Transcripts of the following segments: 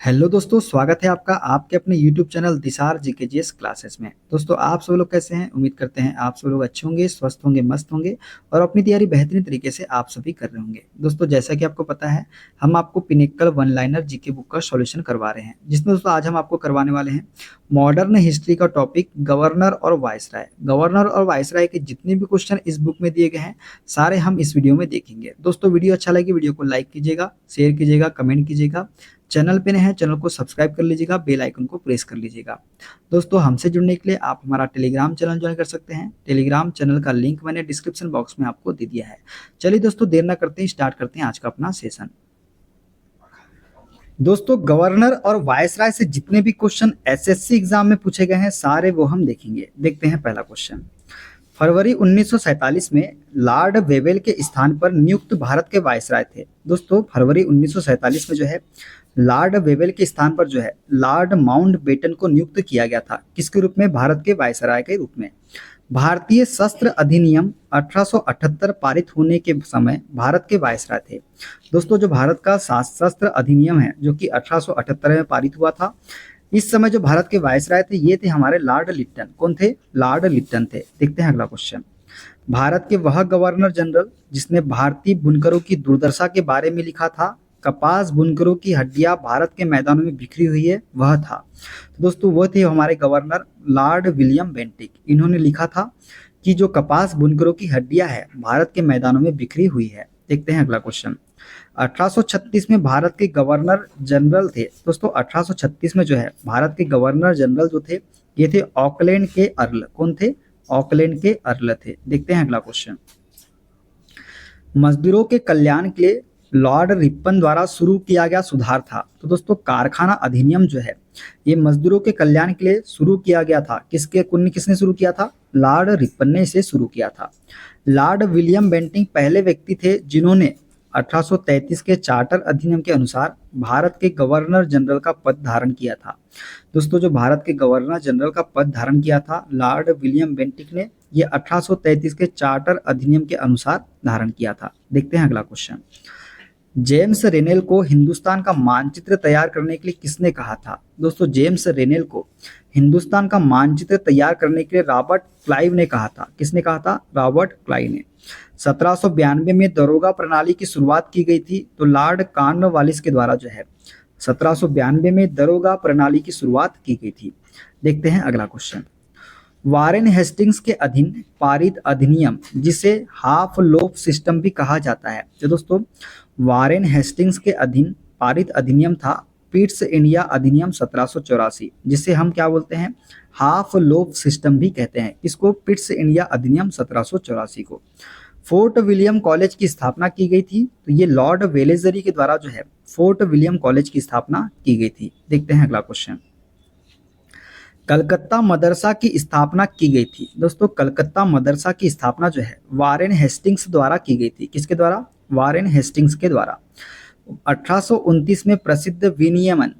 Hello दोस्तों, स्वागत है आपका आपके अपने यूट्यूब चैनल दिसार जीकेजीएस क्लासेस में। दोस्तों, आप सब लोग कैसे हैं? उम्मीद करते हैं आप सब लोग अच्छे होंगे, स्वस्थ होंगे, मस्त होंगे और अपनी तैयारी बेहतरीन तरीके से आप सभी कर रहे होंगे। दोस्तों, जैसा कि आपको पता है, हम आपको pinnacle one liner GK book का सॉल्यूशन करवा रहे हैं, जिसमें दोस्तों आज हम आपको करवाने वाले हैं मॉडर्न हिस्ट्री का टॉपिक गवर्नर और वायसराय। गवर्नर और वायसराय के जितने भी क्वेश्चन इस बुक में दिए गए हैं, सारे हम इस वीडियो में देखेंगे। दोस्तों, वीडियो अच्छा लगे वीडियो को लाइक कीजिएगा, शेयर कीजिएगा, कमेंट कीजिएगा। चैनल पे नए हैं चैनल को सब्सक्राइब कर लीजिएगा, बेल आइकन को प्रेस कर लीजिएगा। दोस्तों, हमसे जुड़ने के लिए आप हमारा टेलीग्राम चैनल ज्वाइन कर सकते हैं। टेलीग्राम चैनल का लिंक मैंने डिस्क्रिप्शन बॉक्स में आपको दे दिया है। चलिए दोस्तों, देर ना करते हैं, स्टार्ट करते हैं आज का अपना सेशन। दोस्तों, गवर्नर और वायसराय से जितने भी क्वेश्चन एसएससी एग्जाम में पूछे गए हैं, सारे वो हम देखेंगे। देखते हैं पहला क्वेश्चन। फरवरी 1947 में लॉर्ड वेवेल के स्थान पर नियुक्त भारत के वायसराय थे। दोस्तों, फरवरी 1947 में जो है लॉर्ड वेवेल के स्थान पर जो है लॉर्ड माउंटबेटन को नियुक्त किया गया था। किसके रूप में? भारत के वायसराय के रूप में। भारतीय शस्त्र अधिनियम 1878 पारित होने के समय भारत के वायसराय थे। दोस्तों, जो भारत का शस्त्र अधिनियम है जो कि 1878 में पारित हुआ था, इस समय जो भारत के वायसराय थे ये थे हमारे लॉर्ड लिट्टन। कौन थे? लॉर्ड लिट्टन थे। देखते हैं अगला क्वेश्चन। भारत के वह गवर्नर जनरल जिसने भारतीय बुनकरों की दुर्दशा के बारे में लिखा था, कपास बुनकरों की हड्डियां भारत के मैदानों में बिखरी हुई है, वह था। तो दोस्तों, वो थे हमारे गवर्नर लॉर्ड विलियम बेंटिक। इन्होंने लिखा था कि जो कपास बुनकरों की हड्डियां है भारत के मैदानों में बिखरी हुई है। देखते हैं अगला क्वेश्चन। 1836 में भारत के गवर्नर जनरल थे। दोस्तों, 1836 में जो है भारत के गवर्नर जनरल जो थे ये थे ऑकलैंड के अर्ल। कौन थे? ऑकलैंड के अर्ल थे। देखते हैं अगला क्वेश्चन। मजदूरों के कल्याण के लिए लॉर्ड रिपन द्वारा शुरू किया गया सुधार था। तो दोस्तों, कारखाना अधिनियम जो है ये मजदूरों के कल्याण के लिए शुरू किया गया था। किसने शुरू किया था? लॉर्ड रिपन ने इसे शुरू किया था। लॉर्ड विलियम बेंटिक पहले व्यक्ति थे जिन्होंने 1833 के चार्टर अधिनियम के अनुसार भारत के गवर्नर जनरल का पद धारण किया था। दोस्तों, जो भारत के गवर्नर जनरल का पद धारण किया था लॉर्ड विलियम बेंटिक ने, ये 1833 के चार्टर अधिनियम के अनुसार धारण किया था। देखते हैं अगला क्वेश्चन। जेम्स रेनेल को हिंदुस्तान का मानचित्र तैयार करने के लिए किसने कहा था? दोस्तों, जेम्स रेनेल को हिंदुस्तान का मानचित्र तैयार करने के लिए रॉबर्ट क्लाइव ने कहा था। किसने कहा था? रॉबर्ट क्लाइव ने। 1792 में दरोगा प्रणाली की शुरुआत की गई थी। तो लॉर्ड कॉर्नवालिस के द्वारा जो है 1792 में दरोगा प्रणाली की शुरुआत की गई थी। देखते हैं अगला क्वेश्चन। वारेन हेस्टिंग्स के अधीन पारित अधिनियम जिसे हाफ लोफ सिस्टम भी कहा जाता है। तो दोस्तों, वारेन हेस्टिंग्स के अधीन पारित अधिनियम था पिट्स इंडिया अधिनियम 1784, जिसे हम क्या बोलते हैं? हाफ लोफ सिस्टम भी कहते हैं। इसको पिट्स इंडिया अधिनियम 1784 को। फोर्ट विलियम कॉलेज की स्थापना की गई थी। तो ये लॉर्ड वेलेजरी के द्वारा जो है फोर्ट विलियम कॉलेज की स्थापना की गई थी। देखते हैं अगला क्वेश्चन। कलकत्ता मदरसा की स्थापना की गई थी। दोस्तों, कलकत्ता मदरसा की स्थापना जो है वारेन हेस्टिंग्स द्वारा की गई थी। किसके द्वारा? वारेन हेस्टिंग्स के द्वारा। 1829 में प्रसिद्ध विनियमन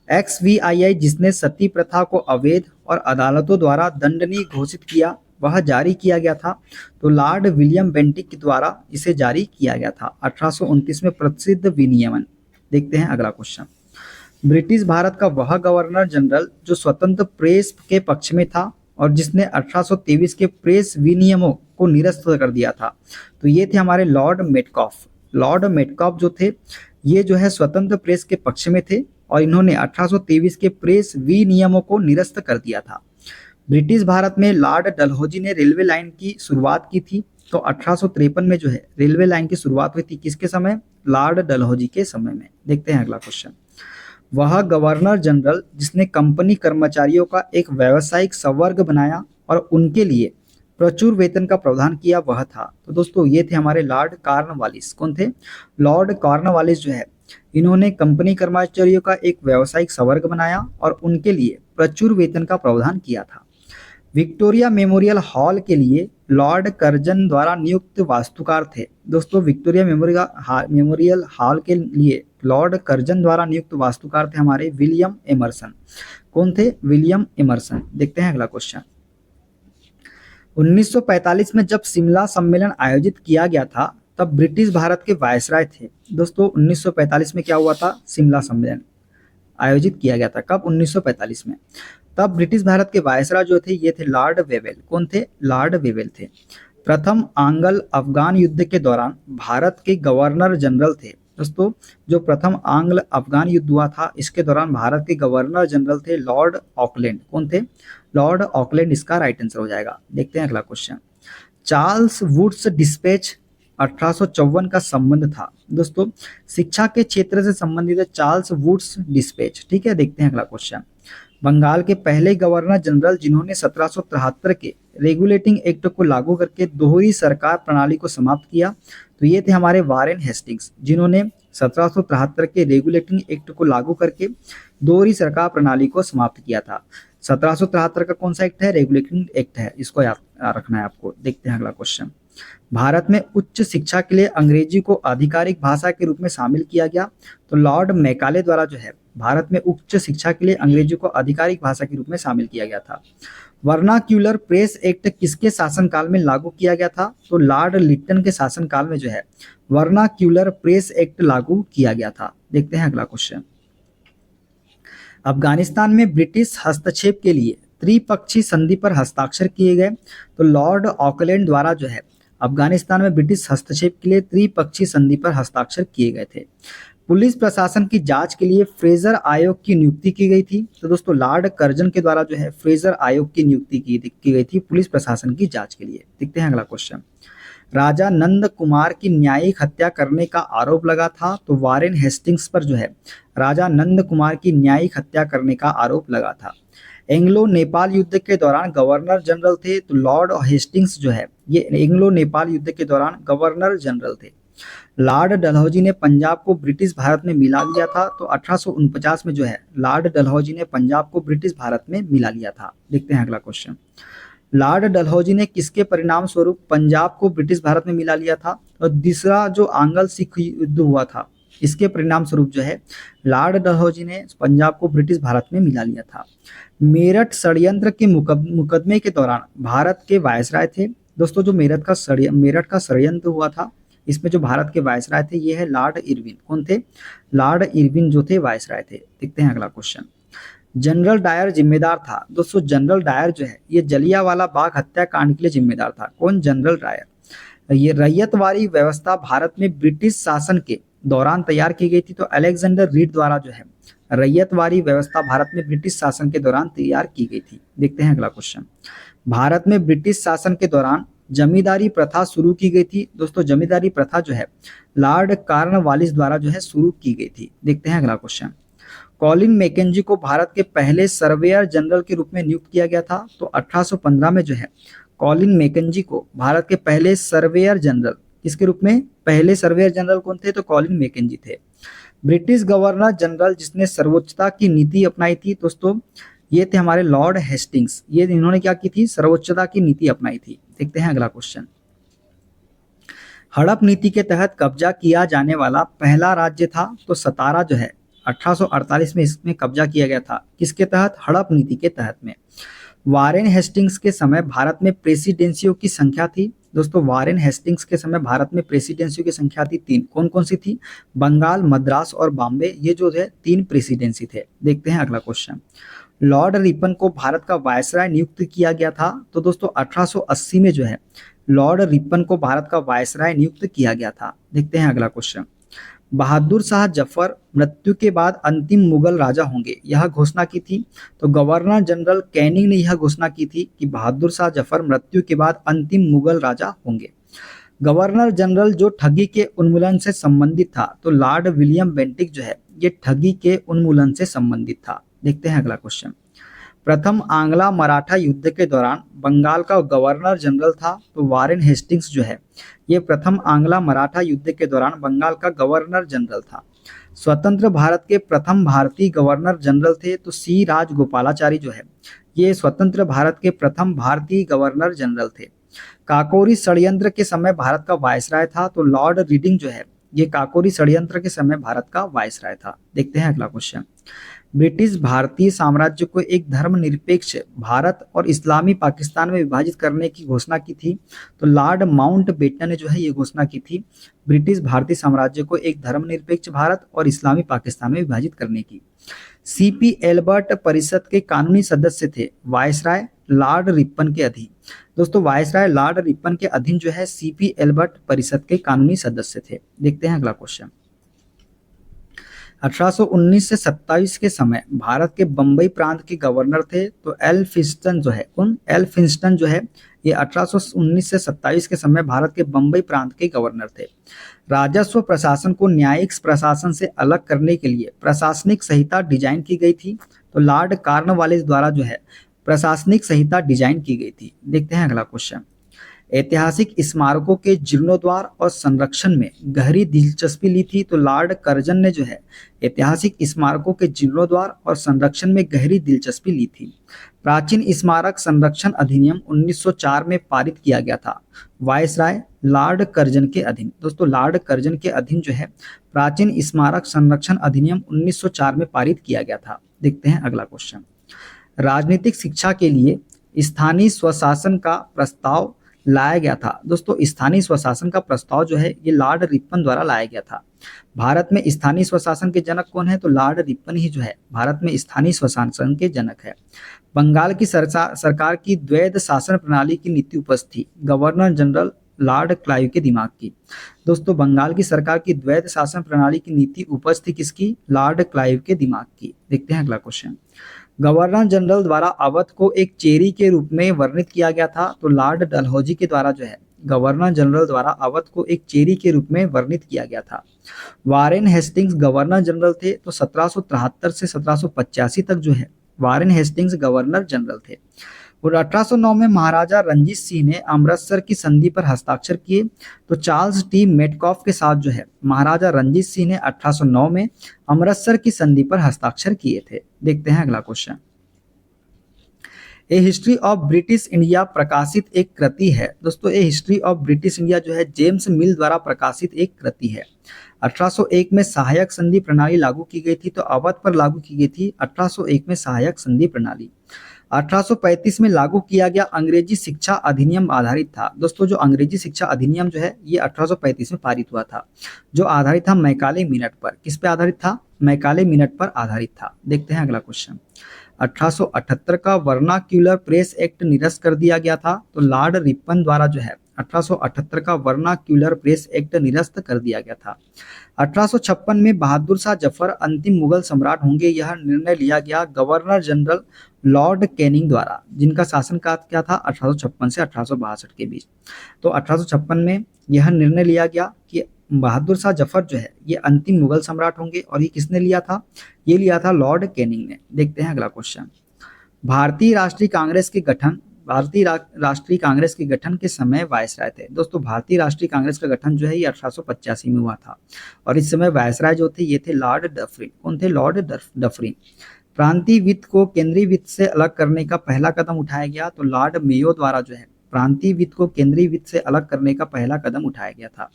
XVII जिसने सती प्रथा को अवैध और अदालतों द्वारा दंडनीय घोषित किया, वह जारी किया गया था। तो लॉर्ड विलियम बेंटिक के द्वारा इसे जारी किया गया था 1829 में प्रसिद्ध विनियमन। देखते हैं अगला क्वेश्चन। ब्रिटिश भारत का वह गवर्नर जनरल जो स्वतंत्र प्रेस के पक्ष में था और जिसने 1823 के प्रेस विनियमों को निरस्त कर दिया था, तो ये थे हमारे लॉर्ड मेटकॉफ। लॉर्ड मेटकॉफ जो थे ये जो है स्वतंत्र प्रेस के पक्ष में थे और इन्होंने 1823 के प्रेस विनियमों को निरस्त कर दिया था। ब्रिटिश भारत में लॉर्ड डलहौजी ने रेलवे लाइन की शुरुआत की थी। तो 1853 में जो है रेलवे लाइन की शुरुआत हुई थी। किसके समय? लॉर्ड डलहौजी के समय में। देखते हैं अगला क्वेश्चन। वह गवर्नर जनरल जिसने कंपनी कर्मचारियों का एक व्यावसायिक संवर्ग बनाया और उनके लिए प्रचुर वेतन का प्रावधान किया, वह था। तो दोस्तों, ये थे हमारे लॉर्ड कॉर्नवालिस। कौन थे? लॉर्ड कॉर्नवालिस जो है इन्होंने कंपनी कर्मचारियों का एक व्यावसायिक संवर्ग बनाया और उनके लिए प्रचुर वेतन का प्रावधान किया था। विक्टोरिया मेमोरियल हॉल के लिए लॉर्ड कर्जन द्वारा नियुक्त वास्तुकार थे। दोस्तों, विक्टोरिया मेमोरियल हॉल के लिए लॉर्ड कर्जन द्वारा नियुक्त वास्तुकार थे हमारे विलियम एमर्सन। कौन थे? William Emerson. देखते हैं अगला क्वेश्चन। 1945 में जब शिमला सम्मेलन आयोजित किया गया था तब ब्रिटिश भारत के वायसराय थे। दोस्तों, 1945 में क्या हुआ था? शिमला सम्मेलन। आयोजित किया गया था। कब? 1945 में। तब ब्रिटिश भारत के वायसराय जो थे ये थे लॉर्ड वेवेल। कौन थे? लॉर्ड वेवेल थे। प्रथम आंग्ल अफगान युद्ध के दौरान भारत के गवर्नर जनरल थे। दोस्तों, जो प्रथम आंग्ल अफगान युद्ध हुआ था इसके दौरान भारत के गवर्नर जनरल थे लॉर्ड ऑकलैंड। कौन थे? लॉर्ड ऑकलैंड इसका राइट आंसर हो जाएगा। देखते हैं अगला क्वेश्चन। चार्ल्स वुड्स डिस्पैच 1854 का संबंध था। दोस्तों, शिक्षा के क्षेत्र से संबंधित है चार्ल्स वुड्स डिस्पैच। ठीक है, देखते हैं अगला क्वेश्चन। बंगाल के पहले गवर्नर जनरल जिन्होंने 1773 के रेगुलेटिंग एक्ट को लागू करके दोहरी सरकार प्रणाली को समाप्त किया, तो ये थे हमारे वारेन हेस्टिंग्स, जिन्होंने 1773 के रेगुलेटिंग एक्ट को लागू करके दोहरी सरकार प्रणाली को समाप्त किया था। 1773 का कौन सा एक्ट है? रेगुलेटिंग एक्ट है, इसको याद रखना है आपको। देखते हैं अगला क्वेश्चन। भारत में उच्च शिक्षा के लिए अंग्रेजी को आधिकारिक भाषा के रूप में शामिल किया गया, तो लॉर्ड मैकाले द्वारा जो है भारत में उच्च शिक्षा के लिए अंग्रेजी को आधिकारिक भाषा के रूप में शामिल किया गया था। वर्नाक्यूलर प्रेस एक्ट किसके शासनकाल में लागू किया गया था? तो लॉर्ड लिटन के शासनकाल में जो है वर्नाक्यूलर प्रेस एक्ट लागू किया गया था। देखते हैं अगला क्वेश्चन। अफगानिस्तान में ब्रिटिश हस्तक्षेप के लिए त्रिपक्षीय संधि पर हस्ताक्षर किए गए, तो लॉर्ड ऑकलैंड द्वारा जो है अफगानिस्तान में ब्रिटिश हस्तक्षेप के लिए त्रिपक्षीय संधि पर हस्ताक्षर किए गए थे। पुलिस प्रशासन की जांच के लिए फ्रेजर आयोग की नियुक्ति की गई थी, तो दोस्तों लॉर्ड कर्जन के द्वारा जो है फ्रेजर आयोग की नियुक्ति की गई थी पुलिस प्रशासन की जांच के लिए। देखते हैं अगला क्वेश्चन। राजा नंद कुमार की न्यायिक हत्या करने का आरोप लगा था, तो वारेन हेस्टिंग्स पर जो है राजा नंद कुमार की न्यायिक हत्या करने का आरोप लगा था। एंग्लो नेपाल युद्ध के दौरान गवर्नर जनरल थे, तो लॉर्ड हेस्टिंग्स जो है ये एंग्लो नेपाल युद्ध के दौरान गवर्नर जनरल थे। लॉर्ड डलहौजी ने पंजाब को ब्रिटिश भारत में मिला लिया था, तो 1849 में जो है लॉर्ड डलहौजी ने पंजाब को ब्रिटिश भारत में मिला लिया था। देखते हैं अगला क्वेश्चन। लॉर्ड डलहौजी ने किसके परिणाम स्वरूप पंजाब को ब्रिटिश भारत में मिला लिया था? और दूसरा जो आंग्ल सिख युद्ध हुआ था इसके परिणाम स्वरूप जो है लॉर्ड डलहौजी ने पंजाब को ब्रिटिश भारत में मिला लिया था। मेरठ षड्यंत्र के मुकदमे के दौरान भारत के वायसराय थे। दोस्तों, जो मेरठ का षड्यंत्र हुआ था इसमें जो भारत के वायसराय थे ये है लॉर्ड इरविन। कौन थे? लॉर्ड इरविन जो थे वायसराय थे। देखते हैं अगला क्वेश्चन। जनरल डायर जिम्मेदार था। दोस्तों, जनरल डायर जो है ये जलियांवाला बाग हत्याकांड के लिए जिम्मेदार था। कौन? General Dyer. ये रैयतवारी व्यवस्था भारत में ब्रिटिश शासन के दौरान तैयार की गई थी, तो अलेक्जेंडर रीड द्वारा जो है रैयतवारी व्यवस्था भारत में ब्रिटिश शासन के दौरान तैयार की गई थी। देखते हैं अगला क्वेश्चन। भारत में ब्रिटिश शासन के दौरान जमींदारी प्रथा शुरू की गई थी। दोस्तों, जमींदारी प्रथा जो है लॉर्ड कॉर्नवालिस द्वारा जो है शुरू की गई थी। देखते हैं अगला क्वेश्चन। कॉलिन मैकेंजी को भारत के पहले सर्वेयर जनरल के रूप में नियुक्त किया गया था, तो 1815 में जो है कॉलिन मैकेंजी को भारत के पहले सर्वेयर जनरल किसके रूप में? पहले सर्वेयर जनरल कौन थे? तो कॉलिन मैकेंजी थे। ब्रिटिश गवर्नर जनरल जिसने सर्वोच्चता की नीति अपनाई थी, दोस्तों ये थे हमारे लॉर्ड हेस्टिंग्स। ये इन्होंने क्या की थी? सर्वोच्चता की नीति अपनाई थी। देखते हैं अगला क्वेश्चन। हड़प नीति के तहत कब्जा किया जाने वाला पहला राज्य था, तो सतारा जो है 1848 में इसमें कब्जा किया गया था। किसके तहत? हड़प नीति के तहत में। वारेन हेस्टिंग्स के समय भारत में प्रेसिडेंसियों की संख्या थी। दोस्तों, वारेन हेस्टिंग्स के समय भारत में प्रेसिडेंसियों की संख्या थी 3। कौन कौन सी थी? बंगाल, मद्रास और बॉम्बे, ये जो है 3 प्रेसिडेंसी थे। देखते हैं अगला क्वेश्चन। लॉर्ड रिपन को भारत का वायसराय नियुक्त किया गया था, तो दोस्तों 1880 में जो है लॉर्ड रिपन को भारत का वायसराय नियुक्त किया गया था। देखते हैं अगला क्वेश्चन। बहादुर शाह जफर मृत्यु के बाद अंतिम मुगल राजा होंगे, यह घोषणा की थी, तो गवर्नर जनरल कैनिंग ने यह घोषणा की थी कि बहादुर शाह जफर मृत्यु के बाद अंतिम मुगल राजा होंगे। गवर्नर जनरल जो ठगी के उन्मूलन से संबंधित था, तो लॉर्ड विलियम बेंटिक जो है ये ठगी के उन्मूलन से संबंधित था। देखते हैं अगला क्वेश्चन। प्रथम आंग्ला मराठा युद्ध के दौरान बंगाल का गवर्नर जनरल था, तो वारेन हेस्टिंग्स जो है ये प्रथम आंग्ला मराठा युद्ध के दौरान बंगाल का गवर्नर जनरल था। स्वतंत्र भारत के प्रथम भारतीय गवर्नर जनरल थे, तो सी राजगोपालाचारी जो है ये स्वतंत्र भारत के प्रथम भारतीय गवर्नर जनरल थे। काकोरी षड्यंत्र के समय भारत का वायसराय था, तो लॉर्ड रीडिंग जो है ये काकोरी षड्यंत्र के समय भारत का वायसराय था। देखते हैं अगला क्वेश्चन। ब्रिटिश भारतीय साम्राज्य को एक धर्मनिरपेक्ष भारत और इस्लामी पाकिस्तान में विभाजित करने की घोषणा की थी। तो लॉर्ड माउंटबेटन ने जो है ये घोषणा की थी ब्रिटिश भारतीय साम्राज्य को एक धर्मनिरपेक्ष भारत और इस्लामी पाकिस्तान में विभाजित करने की। सीपी एल्बर्ट परिषद के कानूनी सदस्य थे वायसराय लॉर्ड रिपन के अधीन। दोस्तों वायसराय लॉर्ड रिपन के अधीन जो है सीपी एल्बर्ट परिषद के कानूनी सदस्य थे। देखते हैं अगला क्वेश्चन। 1819 से 27 के समय भारत के बंबई प्रांत के गवर्नर थे तो एल्फिंस्टन जो है एल्फिंस्टन जो है ये 1819 से 27 के समय भारत के बंबई प्रांत के गवर्नर थे। राजस्व प्रशासन को न्यायिक प्रशासन से अलग करने के लिए प्रशासनिक संहिता डिजाइन की गई थी। तो लॉर्ड कॉर्नवालिस द्वारा जो है प्रशासनिक संहिता डिजाइन की गई थी। देखते हैं अगला क्वेश्चन। ऐतिहासिक स्मारकों के जीर्णोद्धार और संरक्षण में गहरी दिलचस्पी ली थी। तो लॉर्ड कर्जन ने जो है ऐतिहासिक स्मारकों के जीर्णोद्धार और संरक्षण में गहरी दिलचस्पी ली थी। प्राचीन स्मारक संरक्षण अधिनियम 1904 में पारित किया गया था वायसराय लॉर्ड कर्जन के अधीन। दोस्तों लॉर्ड कर्जन के अधीन जो है प्राचीन स्मारक संरक्षण अधिनियम 1904 में पारित किया गया था। देखते हैं अगला क्वेश्चन। राजनीतिक शिक्षा के लिए स्थानीय स्वशासन का प्रस्ताव लाया गया था। दोस्तों स्थानीय स्वशासन का प्रस्ताव जो है ये लॉर्ड रिपन द्वारा लाया गया था। भारत में स्थानीय स्वशासन के जनक कौन है? तो लॉर्ड रिपन ही जो है भारत में स्थानीय स्वशासन के जनक है। बंगाल की सरकार की द्वैध शासन प्रणाली की नीति उपस्थिति गवर्नर जनरल लॉर्ड क्लाइव के दिमाग की। दोस्तों बंगाल की सरकार की द्वैध शासन प्रणाली की नीति उपस्थिति किसकी? लॉर्ड क्लाइव के दिमाग की। देखते हैं अगला क्वेश्चन। गवर्नर जनरल द्वारा अवध को एक चेरी के रूप में वर्णित किया गया था। तो लॉर्ड डलहौजी के द्वारा जो है गवर्नर जनरल द्वारा अवध को एक चेरी के रूप में वर्णित किया गया था। वारेन हेस्टिंग्स गवर्नर जनरल थे। तो 1773 से 1785 तक जो है वारेन हेस्टिंग्स गवर्नर जनरल थे। और 1809 में महाराजा रंजीत सिंह ने अमृतसर की संधि पर हस्ताक्षर किए। तो चार्ल्स टी मेटकॉफ के साथ जो है महाराजा रंजीत सिंह ने 1809 में अमृतसर की संधि पर हस्ताक्षर किए थे। देखते हैं अगला question. A history of British India प्रकाशित एक कृति है। दोस्तों ए हिस्ट्री ऑफ ब्रिटिश इंडिया जो है जेम्स मिल द्वारा प्रकाशित एक कृति है। 1801 में सहायक संधि प्रणाली लागू की गई थी। तो अवध पर लागू की गई थी 1801 में सहायक संधि प्रणाली। 1835 में लागू किया गया अंग्रेजी शिक्षा अधिनियम आधारित था। दोस्तों जो अंग्रेजी शिक्षा अधिनियम जो है ये 1835 में पारित हुआ था, जो आधारित था मैकाले मिनट पर। किस पे आधारित था? मैकाले मिनट पर आधारित था। देखते हैं अगला क्वेश्चन। 1878 का वर्नाक्यूलर प्रेस एक्ट निरस्त कर दिया गया था। तो लॉर्ड रिपन द्वारा जो है 1878 का वर्नाक्यूलर प्रेस एक्ट निरस्त कर दिया गया था। 1856 में बहादुर शाह जफर अंतिम मुगल सम्राट होंगे, यह निर्णय लिया गया गवर्नर जनरल लॉर्ड कैनिंग द्वारा, जिनका शासनकाल क्या था 1856 से 1862 के बीच। तो 1856 में यह निर्णय लिया गया कि बहादुर शाह जफर जो है ये अंतिम मुगल सम्राट होंगे, और ये किसने लिया था? ये लिया था लॉर्ड कैनिंग ने। देखते हैं अगला क्वेश्चन। भारतीय राष्ट्रीय कांग्रेस के गठन के समय वायसराय थे। दोस्तों भारतीय राष्ट्रीय कांग्रेस का गठन जो है ये 1885 में हुआ था, और इस समय वायसराय जो थे ये थे लॉर्ड डफरिन। कौन थे? Lord Dufferin. प्रांतीय वित्त को केंद्रीय वित्त से अलग करने का पहला कदम उठाया गया। तो लॉर्ड मेयो द्वारा जो है प्रांतीय वित्त को केंद्रीय वित्त से अलग करने का पहला कदम उठाया गया था।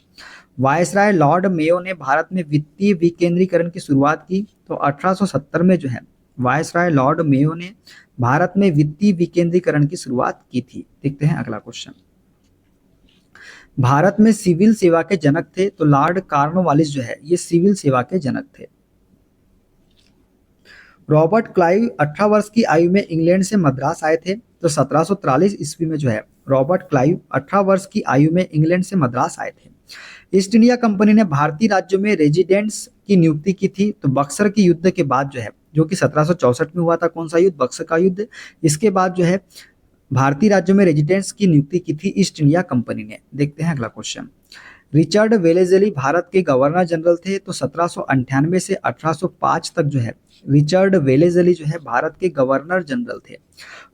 वायसराय लॉर्ड मेयो ने भारत में वित्तीय विकेंद्रीकरण की शुरुआत की। तो 1870 में जो है वायसराय लॉर्ड मेयो ने भारत में वित्तीय विकेंद्रीकरण की शुरुआत की थी। देखते हैं अगला क्वेश्चन। भारत में सिविल सेवा के जनक थे। तो लॉर्ड कॉर्नवालिस जो है ये सिविल सेवा के जनक थे। रॉबर्ट क्लाइव 18 वर्ष की आयु में इंग्लैंड से मद्रास आए थे। तो 1743 ईस्वी में जो है रॉबर्ट क्लाइव 18 वर्ष की आयु में इंग्लैंड से मद्रास आए थे। ईस्ट इंडिया कंपनी ने भारतीय राज्यों में रेजिडेंट्स की नियुक्ति की थी। तो बक्सर की युद्ध के बाद जो है, जो कि 1764 में हुआ था, कौन सा युद्ध? बक्सर का युद्ध। इसके बाद जो है भारतीय राज्यों में रेजिडेंट्स की नियुक्ति की थी ईस्ट इंडिया कंपनी ने। देखते हैं अगला क्वेश्चन। रिचर्ड वेलेजली भारत के गवर्नर जनरल थे। तो 1798 से 1805 तक जो है रिचर्ड वेलेजली जो है भारत के गवर्नर जनरल थे।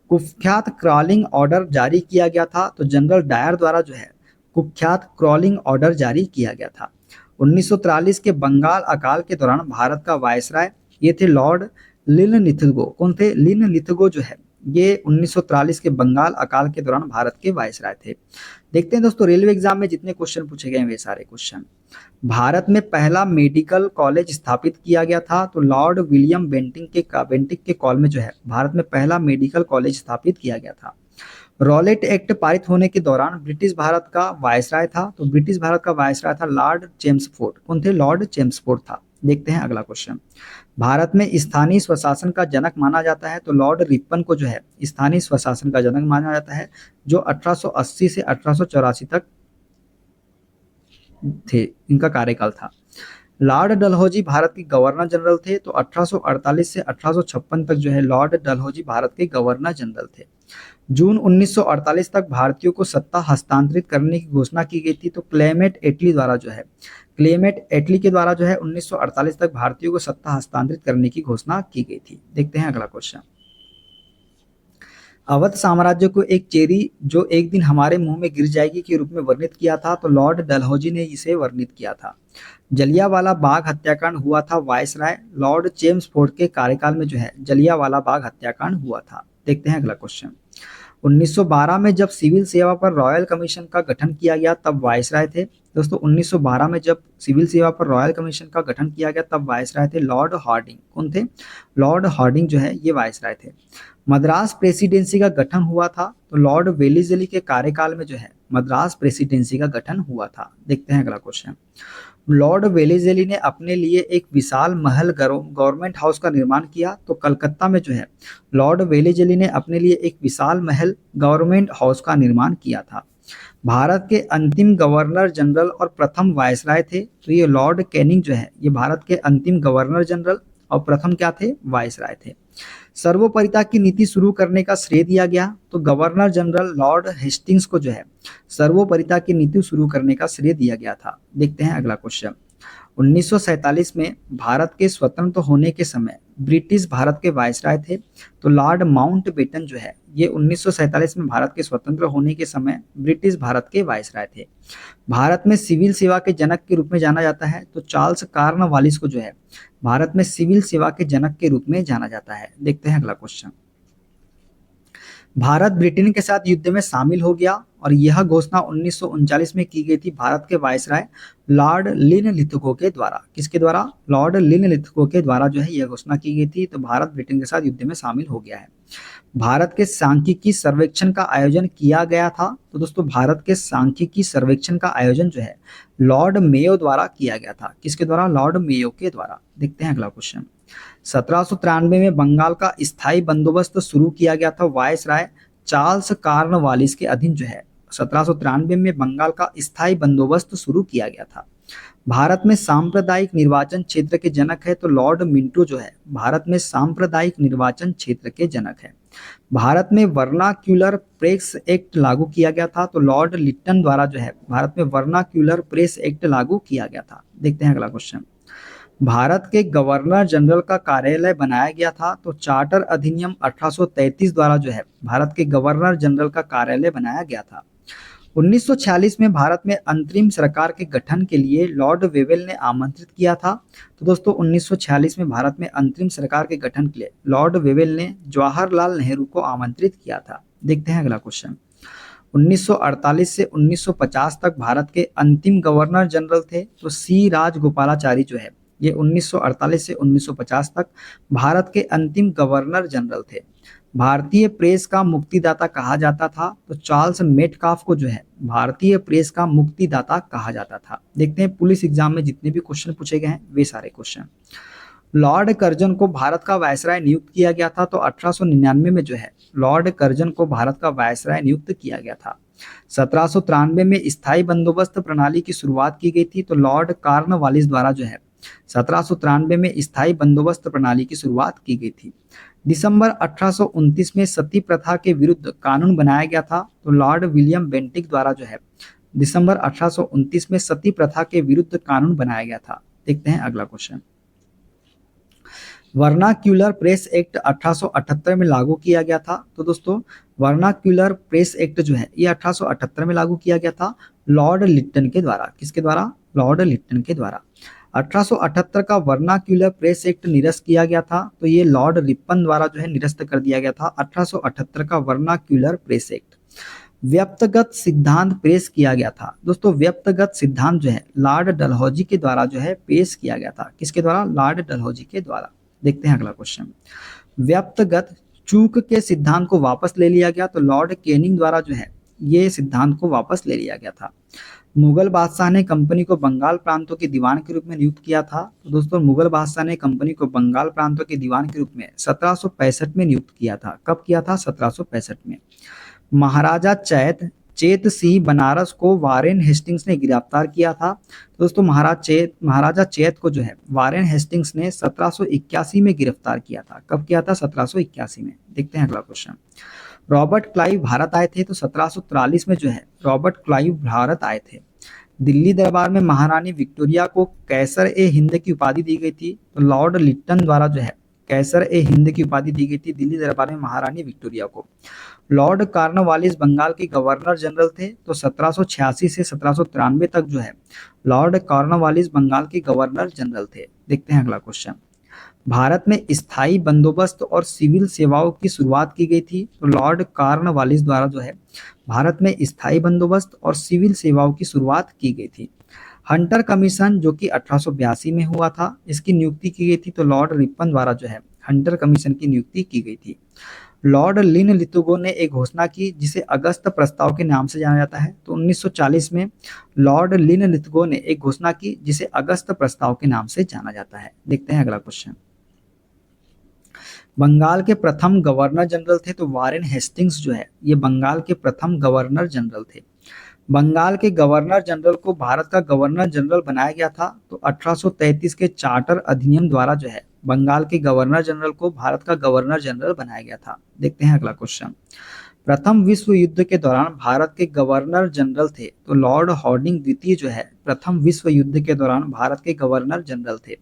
कुख्यात क्रॉलिंग ऑर्डर जारी किया गया था। तो जनरल डायर द्वारा जो है कुख्यात क्रॉलिंग ऑर्डर जारी किया गया था। 1943 के बंगाल अकाल के दौरान भारत का वायसराय ये थे लॉर्ड लिनलिथगो। कौन थे? लिनलिथगो जो है ये 1943 के बंगाल अकाल के दौरान भारत के वायसराय थे। देखते हैं दोस्तों रेलवे एग्जाम में जितने क्वेश्चन पूछे गए हैं वे सारे क्वेश्चन। भारत में पहला मेडिकल कॉलेज स्थापित किया गया था, तो लॉर्ड विलियम बेंटिक के कॉल में जो है भारत में पहला मेडिकल कॉलेज स्थापित किया गया था। रॉलेट एक्ट पारित होने के दौरान ब्रिटिश भारत का वायसराय था, तो ब्रिटिश भारत का वायसराय था लॉर्ड चेम्सफोर्ड। कौन थे? लॉर्ड चेम्सफोर्ड था। देखते हैं अगला क्वेश्चन। भारत में स्थानीय स्वशासन का जनक माना जाता है, तो लॉर्ड रिपन को जो है स्थानीय स्वशासन का जनक माना जाता है, जो 1880 से 1884 तक थे, इनका कार्यकाल था। लॉर्ड डलहौजी भारत के गवर्नर जनरल थे, तो 1848 से 1856 तक जो है लॉर्ड डलहौजी भारत के गवर्नर जनरल थे। जून 1948 तक भारतीयों को सत्ता हस्तांतरित करने की घोषणा की गई थी, तो क्लेमेंट एटली के द्वारा जो है 1948 तक भारतीयों को सत्ता हस्तांतरित करने की घोषणा की गई थी। देखते हैं अगला क्वेश्चन। अवध साम्राज्य को एक चेरी जो एक दिन हमारे मुंह में गिर जाएगी के रूप में वर्णित किया था, तो लॉर्ड डलहौजी ने इसे वर्णित किया था। जलियांवाला बाग हत्याकांड हुआ था वायसराय लॉर्ड चेम्सफोर्ड के कार्यकाल में जो है जलियांवाला बाग हत्याकांड हुआ था। देखते हैं अगला क्वेश्चन। 1912 में जब सिविल सेवा पर रॉयल कमीशन का गठन किया गया तब वायसराय थे। दोस्तों 1912 में जब सिविल सेवा पर रॉयल कमीशन का गठन किया गया तब वायसराय थे लॉर्ड हार्डिंग। कौन थे? लॉर्ड हार्डिंग जो है ये वायसराय थे। मद्रास प्रेसिडेंसी का गठन हुआ था, तो लॉर्ड वेलिजली के कार्यकाल में जो है मद्रास प्रेसिडेंसी का गठन हुआ था। देखते हैं अगला क्वेश्चन। लॉर्ड वेलिजली ने अपने लिए एक विशाल महल गवर्नमेंट हाउस का निर्माण किया, तो कलकत्ता में जो है लॉर्ड वेलिजली ने अपने लिए एक विशाल महल गवर्नमेंट हाउस का निर्माण किया था। भारत के अंतिम गवर्नर जनरल और प्रथम वायसराय थे, तो ये लॉर्ड कैनिंग जो है ये भारत के अंतिम गवर्नर जनरल और प्रथम क्या थे? वायसराय थे। सर्वोपरिता की नीति शुरू करने का श्रेय दिया गया, तो गवर्नर जनरल लॉर्ड हेस्टिंग्स को जो है सर्वोपरिता की नीति शुरू करने का श्रेय दिया गया था। देखते हैं अगला क्वेश्चन। 1947 में भारत के स्वतंत्र होने के समय ब्रिटिश भारत के वायसराय थे, तो लॉर्ड माउंटबेटन जो है ये 1947 में भारत के स्वतंत्र होने के समय ब्रिटिश भारत के वायसराय थे। भारत में सिविल सेवा के जनक के रूप में जाना जाता है, तो चार्ल्स कॉर्नवालिस को जो है भारत में सिविल सेवा के जनक के रूप में जाना जाता है। देखते हैं अगला क्वेश्चन। भारत ब्रिटेन के साथ युद्ध में शामिल हो गया और यह घोषणा 1939 में की गई थी भारत के वायसराय लॉर्ड लिनलिथगो के द्वारा। किसके द्वारा? लॉर्ड लिनलिथगो के द्वारा जो है यह घोषणा की गई थी, तो भारत ब्रिटेन के साथ युद्ध में शामिल हो गया है। भारत के सांख्यिकी सर्वेक्षण का आयोजन किया गया था, तो दोस्तों भारत के सांख्यिकी सर्वेक्षण का आयोजन जो है लॉर्ड मेयो द्वारा किया गया था। किसके द्वारा? लॉर्ड मेयो के द्वारा। देखते हैं अगला क्वेश्चन। 1793 में बंगाल का स्थायी बंदोबस्त शुरू किया गया था वायसराय चार्ल्स कॉर्नवालिस के अधीन जो है 1793 में बंगाल का स्थायी बंदोबस्त शुरू किया गया था। भारत में सांप्रदायिक निर्वाचन क्षेत्र के जनक है, तो लॉर्ड मिंटो जो है भारत में सांप्रदायिक निर्वाचन क्षेत्र के जनक है। भारत में वर्नाक्यूलर प्रेस एक्ट लागू किया गया था, तो लॉर्ड लिट्टन द्वारा जो है भारत में वर्नाक्यूलर प्रेस एक्ट लागू किया गया था। देखते हैं अगला क्वेश्चन। भारत के गवर्नर जनरल का कार्यालय बनाया गया था, तो चार्टर अधिनियम 1833 द्वारा जो है भारत के गवर्नर जनरल का कार्यालय बनाया गया था। 1946 में भारत में अंतरिम सरकार के गठन के लिए लॉर्ड वेवेल ने आमंत्रित किया था, तो दोस्तों 1946 में भारत में अंतरिम सरकार के गठन के लिए लॉर्ड वेवेल ने जवाहरलाल नेहरू को आमंत्रित किया था। देखते हैं अगला क्वेश्चन। 1948 से 1950 तक भारत के अंतिम गवर्नर जनरल थे, तो सी राजगोपालाचारी जो है ये 1948 से 1950 तक भारत के अंतिम गवर्नर जनरल थे। भारतीय प्रेस का मुक्तिदाता कहा जाता था, तो चार्ल्स मेटकाफ को जो है भारतीय प्रेस का मुक्तिदाता कहा जाता था। देखते हैं पुलिस एग्जाम में जितने भी क्वेश्चन पूछे गए हैं वे सारे क्वेश्चन। लॉर्ड कर्जन को भारत का वायसराय नियुक्त किया गया था, तो 1899 में जो है लॉर्ड कर्जन को भारत का वायसराय नियुक्त किया गया था। 1793 में स्थायी बंदोबस्त प्रणाली की शुरुआत की गई थी, तो लॉर्ड कॉर्नवालिस द्वारा जो है 1793 में स्थायी बंदोबस्त प्रणाली की शुरुआत की गई थी। दिसंबर 1829 में सती प्रथा के विरुद्ध कानून बनाया गया था, तो लॉर्ड विलियम बेंटिक द्वारा जो है दिसंबर 1829 में सती प्रथा के विरुद्ध कानून बनाया गया था। देखते हैं अगला क्वेश्चन। वर्नाक्यूलर प्रेस एक्ट 1878 में लागू किया गया था, तो दोस्तों वर्नाक्यूलर प्रेस एक्ट जो है ये 1878 में लागू किया गया था लॉर्ड लिट्टन के द्वारा। किसके द्वारा? लॉर्ड लिट्टन के द्वारा। 1878 का वर्नाक्यूलर प्रेस एक्ट निरस्त किया गया था, तो ये लॉर्ड रिपन द्वारा जो है निरस्त कर दिया गया था 1878 का वर्नाक्यूलर प्रेस एक्ट। व्यक्तिगत सिद्धांत पेश किया गया था। दोस्तों व्यक्तिगत सिद्धांत जो है लॉर्ड डलहौजी के द्वारा जो है पेश किया गया था। किसके द्वारा? लॉर्ड डलहौजी के द्वारा। देखते हैं अगला क्वेश्चन। व्यक्तिगत चूक के सिद्धांत को वापस ले लिया गया, तो लॉर्ड कैनिंग द्वारा जो है ये सिद्धांत को वापस ले लिया गया था। मुगल बादशाह ने कंपनी को बंगाल प्रांतों के दीवान के रूप में नियुक्त किया था। तो दोस्तों मुगल बादशाह ने कंपनी को बंगाल प्रांतों के दीवान के रूप में 1765 में नियुक्त किया था। कब किया था? 1765 में। महाराजा चेत सिंह बनारस को वारेन हेस्टिंग्स ने गिरफ्तार किया था। तो दोस्तों महाराजा चेत को जो है वारेन हेस्टिंग्स ने 1781 में गिरफ्तार किया था। कब किया था? 1781 में। देखते हैं अगला क्वेश्चन। रॉबर्ट क्लाइव भारत आए थे, तो 1743 में जो है रॉबर्ट क्लाइव भारत आए थे। दिल्ली दरबार में महारानी विक्टोरिया को कैसर ए हिंद की उपाधि दी गई थी, तो लॉर्ड लिट्टन द्वारा जो है कैसर ए हिंद की उपाधि दी गई थी दिल्ली दरबार में महारानी विक्टोरिया को। लॉर्ड कॉर्नवालिस बंगाल के गवर्नर जनरल थे, तो 1786 से 1793 तक जो है लॉर्ड कॉर्नवालिस बंगाल के गवर्नर जनरल थे। देखते हैं अगला क्वेश्चन। भारत में स्थायी बंदोबस्त और सिविल सेवाओं की शुरुआत की गई थी, तो लॉर्ड कॉर्नवालिस द्वारा जो है भारत में स्थायी बंदोबस्त और सिविल सेवाओं की शुरुआत की गई थी। हंटर कमीशन जो कि 1882 में हुआ था, इसकी नियुक्ति की गई थी, तो लॉर्ड रिपन द्वारा जो है हंटर कमीशन की नियुक्ति की गई थी। लॉर्ड लिन लिथुगो ने एक घोषणा की जिसे अगस्त प्रस्ताव के नाम से जाना जाता है, तो 1940 में लॉर्ड लिन लिथुगो ने एक घोषणा की जिसे अगस्त प्रस्ताव के नाम से जाना जाता है। देखते हैं अगला क्वेश्चन। बंगाल के प्रथम गवर्नर जनरल थे, तो वारेन हेस्टिंग्स जो है ये बंगाल के प्रथम गवर्नर जनरल थे। बंगाल के गवर्नर जनरल को भारत का गवर्नर जनरल बनाया गया था, तो 1833 के चार्टर अधिनियम द्वारा जो है बंगाल के गवर्नर जनरल को भारत का गवर्नर जनरल बनाया गया था। देखते हैं अगला क्वेश्चन। प्रथम विश्व युद्ध के दौरान भारत के गवर्नर जनरल थे, तो लॉर्ड हॉर्डिंग द्वितीय जो है प्रथम विश्व युद्ध के दौरान भारत के गवर्नर जनरल थे।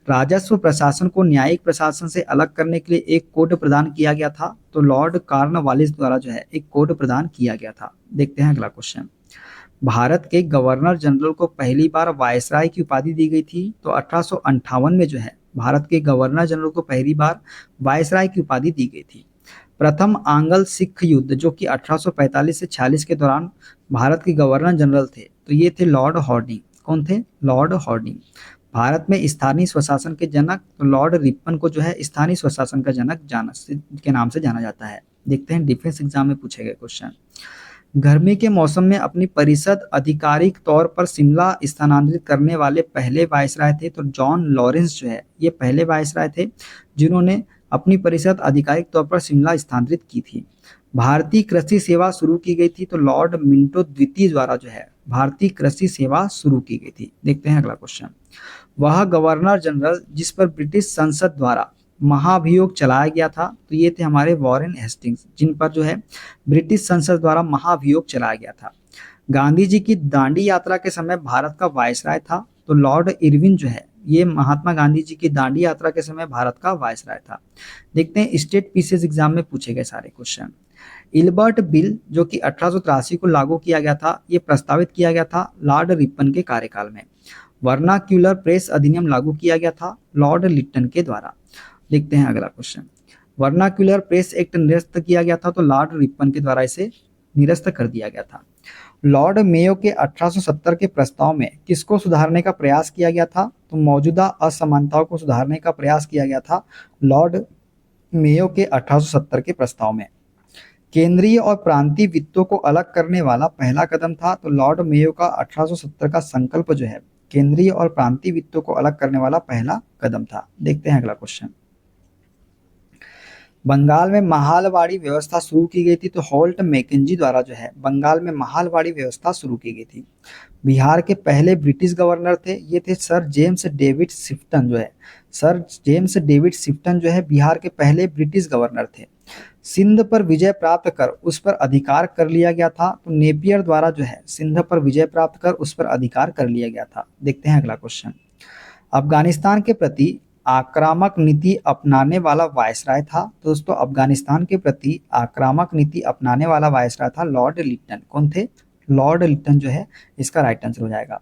राजस्व प्रशासन को न्यायिक प्रशासन से अलग करने के लिए एक कोड प्रदान किया गया था, तो लॉर्ड कॉर्नवालिस द्वारा जो है एक कोड प्रदान किया गया था। देखते हैं अगला क्वेश्चन। भारत के गवर्नर जनरल को पहली बार वायसराय की उपाधि दी गई थी, तो 1858 में जो है भारत के गवर्नर जनरल को पहली बार वायसराय की उपाधि दी गई थी। प्रथम आंग्ल सिख युद्ध जो कि 1845 से 46 के दौरान भारत के गवर्नर जनरल थे, तो ये थे लॉर्ड हॉर्डिंग। कौन थे? Lord Harding. भारत में स्थानीय स्वशासन के जनक, तो लॉर्ड रिपन को जो है स्थानीय स्वशासन का जनक के नाम से जाना जाता है। देखते हैं डिफेंस एग्जाम में पूछे गए क्वेश्चन। गर्मी के मौसम में अपनी परिषद आधिकारिक तौर पर शिमला स्थानांतरित करने वाले पहले वायसराय थे, तो जॉन लॉरेंस जो है ये पहले वायसराय थे जिन्होंने अपनी परिषद आधिकारिक तौर पर शिमला स्थानांतरित की थी। भारतीय कृषि सेवा शुरू की गई थी, तो लॉर्ड मिंटो द्वितीय द्वारा जो है भारतीय कृषि सेवा शुरू की गई थी। देखते हैं अगला क्वेश्चन। वह गवर्नर जनरल जिस पर ब्रिटिश संसद द्वारा महाभियोग चलाया गया था, तो ये थे हमारे वारेन हेस्टिंग्स जिन पर जो है ब्रिटिश संसद द्वारा महाभियोग चलाया गया था। गांधी जी की दांडी यात्रा के समय भारत का वायसराय था, तो लॉर्ड इरविन जो है ये महात्मा गांधी जी की दांडी यात्रा के समय भारत का वायसराय था। देखते हैं स्टेट पीसीएस एग्जाम में पूछे गए सारे क्वेश्चन। इल्बर्ट बिल जो कि 1883 को लागू किया गया था, ये प्रस्तावित किया गया था लॉर्ड रिपन के कार्यकाल में। वर्नाक्यूलर प्रेस अधिनियम लागू किया गया था लॉर्ड लिट्टन के द्वारा। देखते हैं अगला क्वेश्चन। वर्नाक्यूलर प्रेस एक्ट निरस्त किया गया था, तो लॉर्ड रिपन के द्वारा इसे निरस्त कर दिया गया था। लॉर्ड मेयो के 1870 के प्रस्ताव में किसको सुधारने का प्रयास किया गया था? तो मौजूदा असमानताओं को सुधारने का प्रयास किया गया था लॉर्ड मेयो के 1870 के प्रस्ताव में। केंद्रीय और प्रांतीय वित्तों को अलग करने वाला पहला कदम था, तो लॉर्ड मेयो का 1870 का संकल्प जो है केंद्रीय और प्रांतीय वित्तों को अलग करने वाला पहला कदम था। देखते हैं अगला क्वेश्चन। बंगाल में महालवाड़ी व्यवस्था शुरू की गई थी, तो होल्ट मैकेंजी द्वारा जो है बंगाल में महालवाड़ी व्यवस्था शुरू की गई थी। बिहार के पहले ब्रिटिश गवर्नर थे, ये थे सर जेम्स डेविड शिफ्टन जो है सर जेम्स डेविड शिफ्टन जो है बिहार के पहले ब्रिटिश गवर्नर थे। सिंध पर विजय प्राप्त कर उस पर अधिकार कर लिया गया था, तो नेपियर द्वारा जो है सिंध पर विजय प्राप्त कर उस पर अधिकार कर लिया गया था। देखते हैं अगला क्वेश्चन। अफगानिस्तान के प्रति आक्रामक नीति अपनाने वाला वायसराय था, तो दोस्तों अफगानिस्तान के प्रति आक्रामक नीति अपनाने वाला वायसराय था लॉर्ड लिट्टन। कौन थे? लॉर्ड लिटन जो है इसका राइट आंसर हो जाएगा।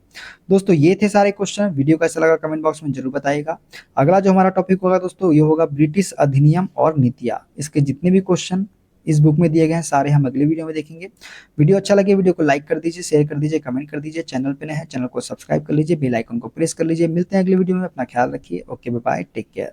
दोस्तों ये थे सारे क्वेश्चन। वीडियो कैसा लगा कमेंट बॉक्स में जरूर बताइएगा। अगला जो हमारा टॉपिक होगा दोस्तों ये होगा ब्रिटिश अधिनियम और नीतियां। इसके जितने भी क्वेश्चन इस बुक में दिए गए हैं सारे हम अगले वीडियो में देखेंगे। वीडियो अच्छा लगे वीडियो को लाइक कर दीजिए, शेयर कर दीजिए, कमेंट कर दीजिए। चैनल पे नए हैं चैनल को सब्सक्राइब कर लीजिए, बेल आइकन को प्रेस कर लीजिए। मिलते हैं अगले वीडियो में, अपना ख्याल रखिए। Okay bye, take care.